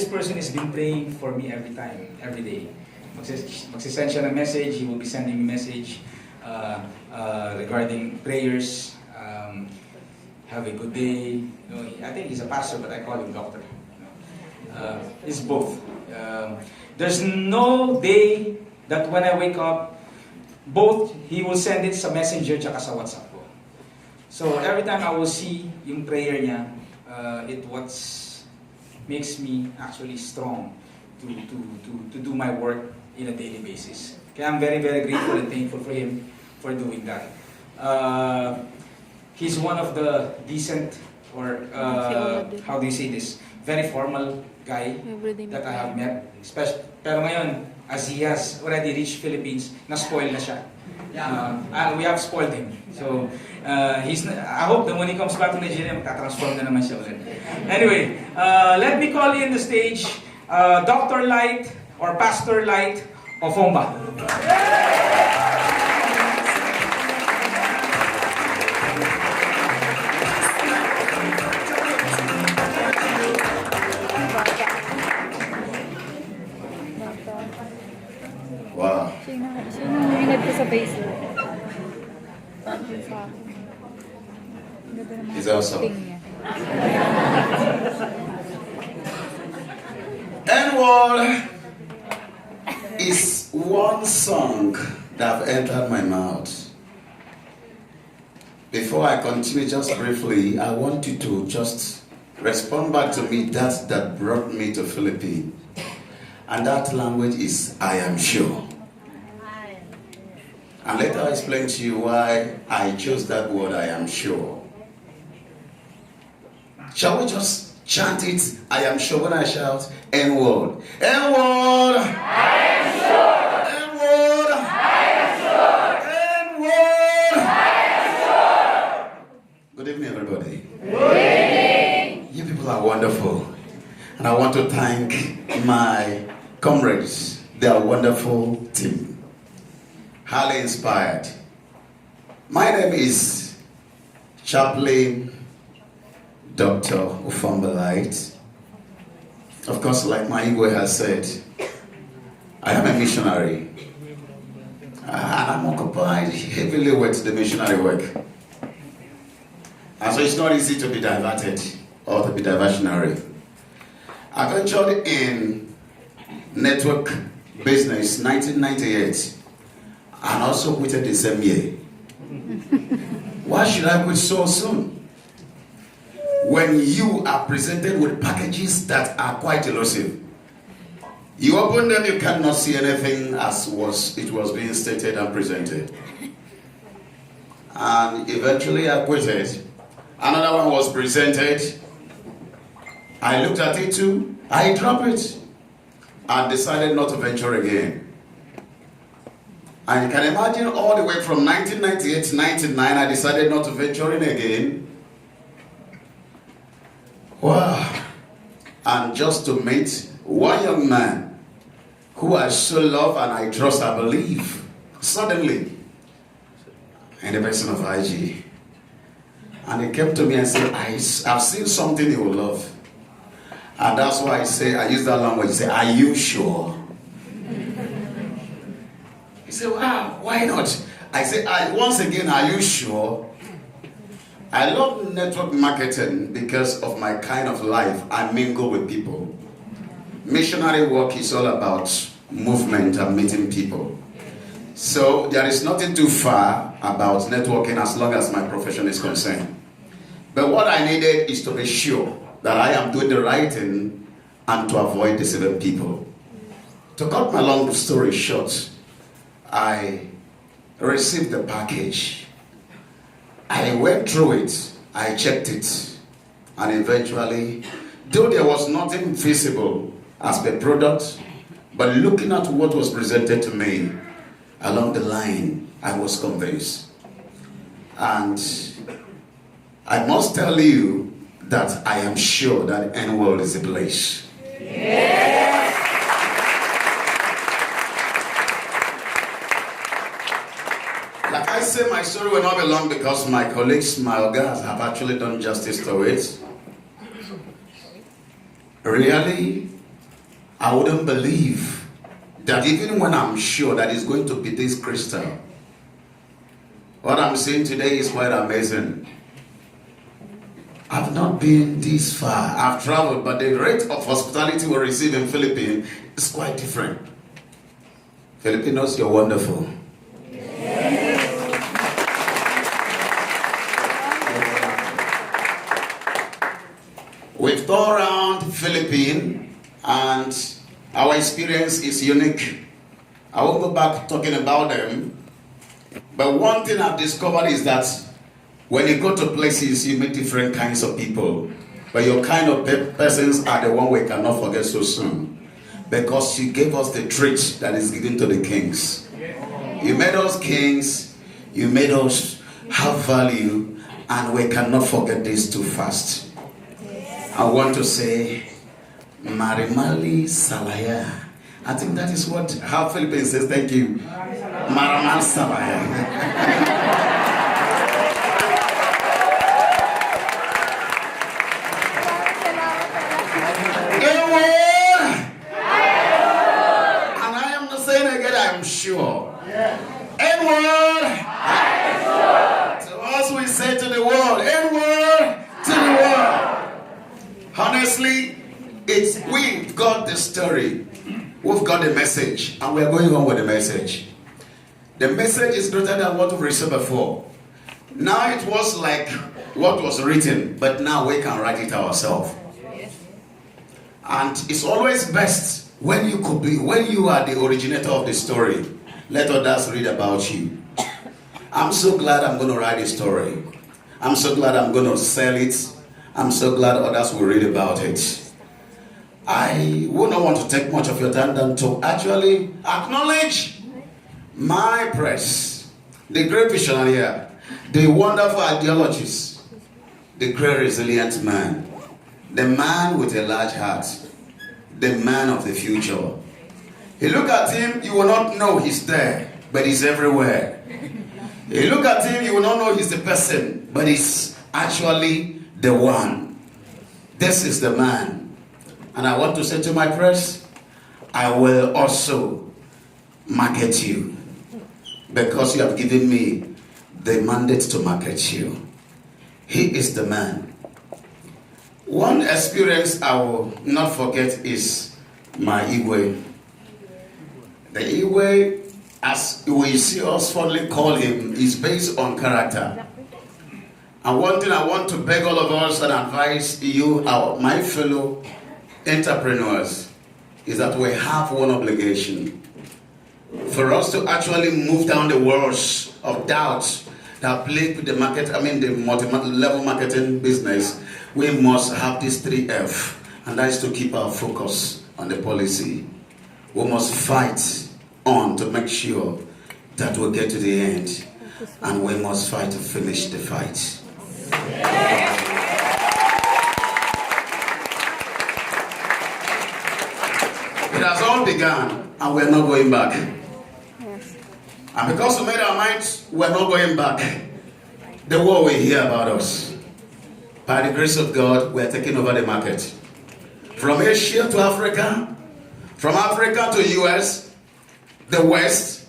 this person has been praying for me every time, every day. Magsisend siya ng message, he will be sending me message regarding prayers. Have a good day. You know, I think he's a pastor, but I call him doctor. He's both. There's no day that when I wake up, both he will send it sa messenger tsaka sa WhatsApp ko. So every time I will see yung prayer niya, it makes me actually strong to do my work in a daily basis. Kaya I'm very, very grateful and thankful for him for doing that. He's one of the decent, or how do you say this, very formal guy that I have met. Pero ngayon, as he has already reached Philippines, na-spoil na siya. And we have spoiled him. So, I hope that when he comes back to Nigeria, magta-transform na naman siya ulit. Anyway, let me call in the stage Dr. Light or Pastor Light Ufumba. Wow. Sino nangingad ko sa Facebook? He's awesome. Nworld is one song that have entered my mouth. Before I continue, just briefly, I want you to just respond back to me that brought me to Philippine. And that language is I am sure. And later I'll explain to you why I chose that word I am sure. Shall we just chant it? I am sure when I shout Nworld. Nworld! I am sure! Nworld! I am sure! Nworld! I am sure! Good evening, everybody. Good evening! You people are wonderful. And I want to thank my comrades. They are a wonderful team. Highly inspired. My name is Chaplain Dr. Ufumba Light. Of course, like my Igwe has said, I am a missionary. And I'm occupied heavily with the missionary work. And so it's not easy to be diverted or to be diversionary. I ventured in network business 1998 and also quitted the same year. Why should I quit so soon? When you are presented with packages that are quite elusive. You open them, you cannot see anything as it was being stated and presented. And eventually I quitted. Another one was presented. I looked at it too. I dropped it and decided not to venture again. And you can imagine all the way from 1998 to 1999, I decided not to venture in again. Wow. And just to meet one young man who I so love and I trust, I believe, suddenly, in the person of IG. And he came to me and said, I've seen something you will love. And that's why I use that language. He said, are you sure? He said, wow, why not? I said, once again, are you sure? I love network marketing because of my kind of life. I mingle with people. Missionary work is all about movement and meeting people. So there is nothing too far about networking as long as my profession is concerned. But what I needed is to be sure that I am doing the right thing and to avoid deceiving people. To cut my long story short, I received the package. I went through it, I checked it, and eventually, though there was nothing visible as per product, but looking at what was presented to me along the line, I was convinced. And I must tell you that I am sure that Nworld is a place. Yes. Like I say, my story will not be long because my colleagues, my ogas, have actually done justice to it. Really, I wouldn't believe that even when I'm sure that it's going to be this crystal, what I'm seeing today is quite amazing. I've not been this far. I've traveled, but the rate of hospitality we receive in Philippines is quite different. Filipinos, you're wonderful. We've toured around Philippines, and our experience is unique. I won't go back talking about them, but one thing I've discovered is that when you go to places, you meet different kinds of people. But your kind of persons are the one we cannot forget so soon. Because you gave us the treat that is given to the kings. You made us kings, you made us have value, and we cannot forget this too fast. I want to say, Marimali Salaya. I think that is how Philippines says thank you. Maramal Salaya. Sure. Nworld. To us we say to the world, Nworld to the world. Honestly, we've got the story. We've got the message, and we're going on with the message. The message is greater than what we've received before. Now it was like what was written, but now we can write it ourselves. And it's always best when you are the originator of the story. Let others read about you. I'm so glad I'm going to write a story. I'm so glad I'm going to sell it. I'm so glad others will read about it. I would not want to take much of your time than to actually acknowledge my press, the great visionary here, the wonderful ideologist, the great resilient man, the man with a large heart, the man of the future. You look at him, you will not know he's there, but he's everywhere. You look at him, you will not know he's the person, but he's actually the one. This is the man. And I want to say to my press, I will also market you, because you have given me the mandate to market you. He is the man. One experience I will not forget is my Iwe. The Iwe, as we see us fondly call him, is based on character. And one thing I want to beg all of us and advise you, my fellow entrepreneurs, is that we have one obligation. For us to actually move down the walls of doubt that plague with the multi-level marketing business, we must have this 3F, and that is to keep our focus on the policy. We must fight on to make sure that we'll get to the end, and we must fight to finish the fight. It has all begun, and we're not going back. And because we made our minds, we're not going back. The war will hear about us. By the grace of God, we're taking over the market. From Asia to Africa, from Africa to US, the West,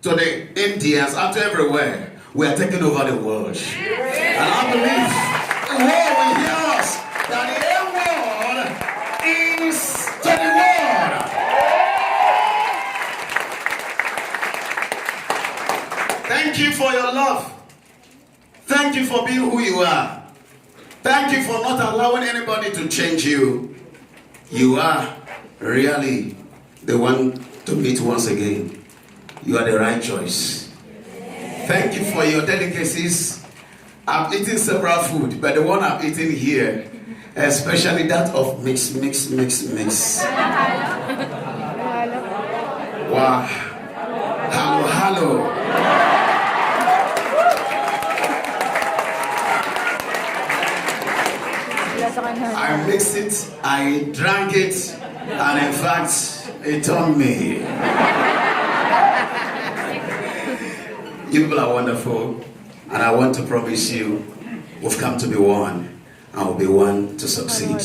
to the Indians, and to everywhere, we are taking over the world. And I believe the world will hear us, that the Nworld is to the world. Thank you for your love. Thank you for being who you are. Thank you for not allowing anybody to change you. You are really the one to meet once again. You are the right choice. Thank you for your delicacies. I've eaten several food, but the one I've eaten here, especially that of mix. Wow. Hello. I mixed it, I drank it, and in fact, it turned me. You people are wonderful, and I want to promise you, we've come to be one, and we'll be one to succeed.